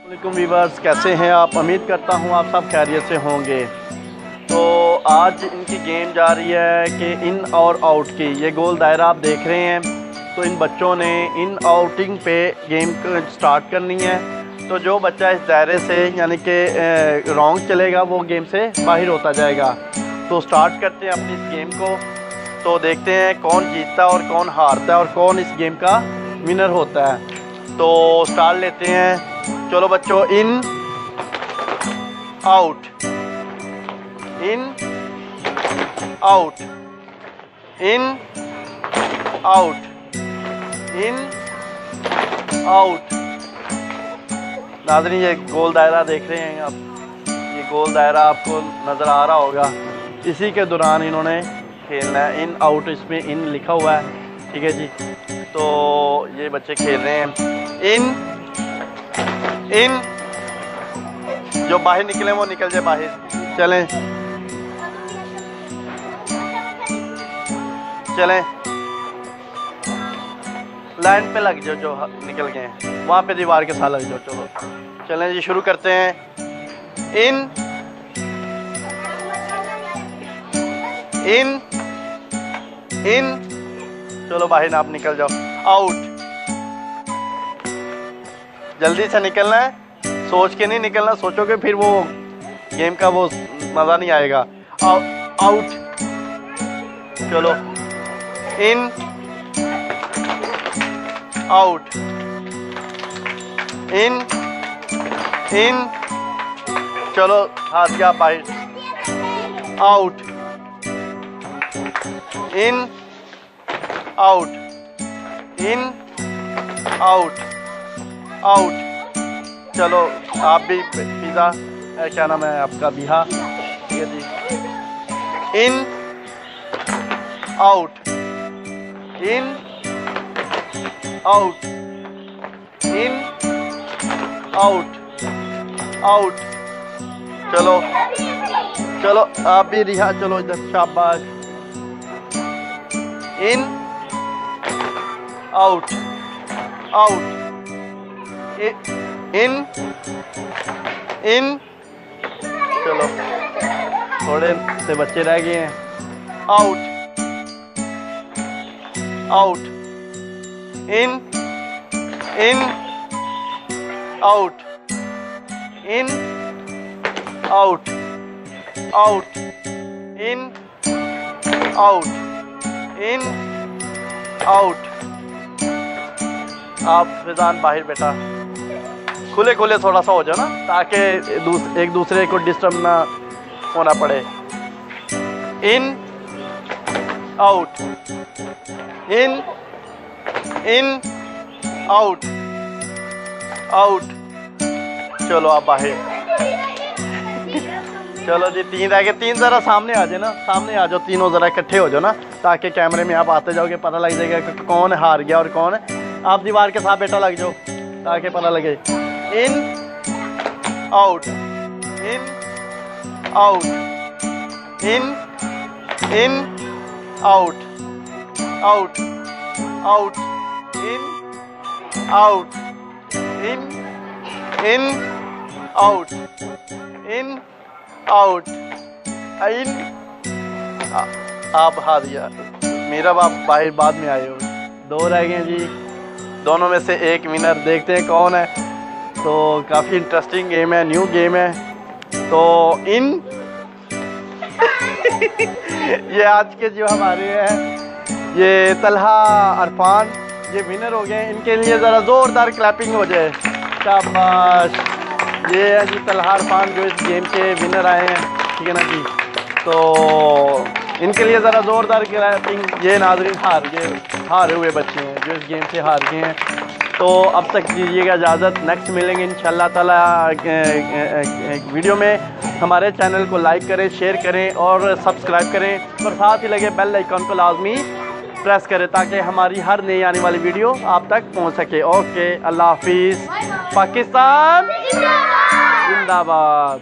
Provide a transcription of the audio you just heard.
वालेकुम वीवर्स, कैसे हैं आप? उम्मीद करता हूं आप सब खैरियत से होंगे। तो आज इनकी गेम जा रही है कि इन और आउट की। ये गोल दायरा आप देख रहे हैं। तो इन बच्चों ने इन आउटिंग पे गेम स्टार्ट करनी है। तो जो बच्चा इस दायरे से यानी कि रॉन्ग चलेगा वो गेम से बाहर होता जाएगा। तो स्टार्ट करते हैं अपनी इस गेम को। तो देखते हैं कौन जीतता है और कौन हारता है और कौन इस गेम का विनर होता है। तो स्टार्ट लेते हैं। चलो बच्चों, इन out, in out, in out, in out. नाज़रीन, ये गोल दायरा देख रहे हैं आप। ये गोल दायरा आपको नज़र आ रहा होगा। इसी के दौरान इन्होंने खेलना है। इन आउट, इसमें इन लिखा हुआ है, ठीक है जी। तो ये बच्चे खेल रहे हैं। इन जो बाहर निकले वो निकल जाए बाहर। चलें चलें, लाइन पे लग जाओ, जो निकल गए हैं वहाँ पे दीवार के साथ लग जाओ। चलो चलें जी, शुरू करते हैं। इन इन इन चलो बाहर आप निकल जाओ। आउट, जल्दी से निकलना है, सोच के नहीं निकलना। सोचोगे फिर वो गेम का वो मज़ा नहीं आएगा। आउट, चलो। इन आउट, इन इन चलो, हाथ गया बाहर। Out, in out, in out, out. चलो आप भी पिज़्ज़ा, क्या नाम है आपका, बिहा, ठीक है जी। In out, in out, in out, out. चलो चलो आप भी रिहा, चलो इधर, शाबाश। इन आउट, आउट, इन इन चलो, थोड़े से बच्चे रह गए हैं। Out, out, in in out, in out, out, in out, in out. आप फिजान बाहर बेटा, खुले खुले थोड़ा सा हो जाओ ना, ताकि एक दूसरे को डिस्टर्ब ना होना पड़े। इन out, in in out, out. चलो आप बाहर। चलो जी, 3 रह गए। 3 ज़रा सामने आ जाए ना, सामने आ जाओ, तीनों ज़रा इकट्ठे हो जाओ ना, ताकि कैमरे में आप आते जाओगे, पता लग जाएगा कि कौन हार गया और कौन। आप दीवार के साथ बेटा लग जाओ ताकि पता लगे। In out, in out, in in out, out, out, in out, in in out, in out, in. आप हार गया, मेरा बाप बाहर बाद में आए हो। 2 रह गए जी, दोनों में से एक विनर। देखते हैं कौन है। तो काफ़ी इंटरेस्टिंग गेम है, न्यू गेम है। तो इन ये आज के जो हमारे हैं, ये तलहा, अरफान, ये विनर हो गए। इनके लिए ज़रा ज़ोरदार क्लैपिंग हो जाए। शाबाश। ये है जी तलहा, अरफान, जो इस गेम के विनर आए हैं, ठीक है ना जी। तो इनके लिए ज़रा ज़ोरदार क्लैपिंग। ये नाज़रीन हारे हुए बच्चे हैं जो इस गेम से हार गए हैं। तो अब तक दीजिएगा इजाज़त, नेक्स्ट मिलेंगे इंशाल्लाह ताला एक वीडियो में। हमारे चैनल को लाइक करें, शेयर करें और सब्सक्राइब करें, और साथ ही लगे बेल आइकन को लाजमी प्रेस करें ताकि हमारी हर नई आने वाली वीडियो आप तक पहुंच सके। ओके, अल्लाह हाफिज़। पाकिस्तान जिंदाबाद।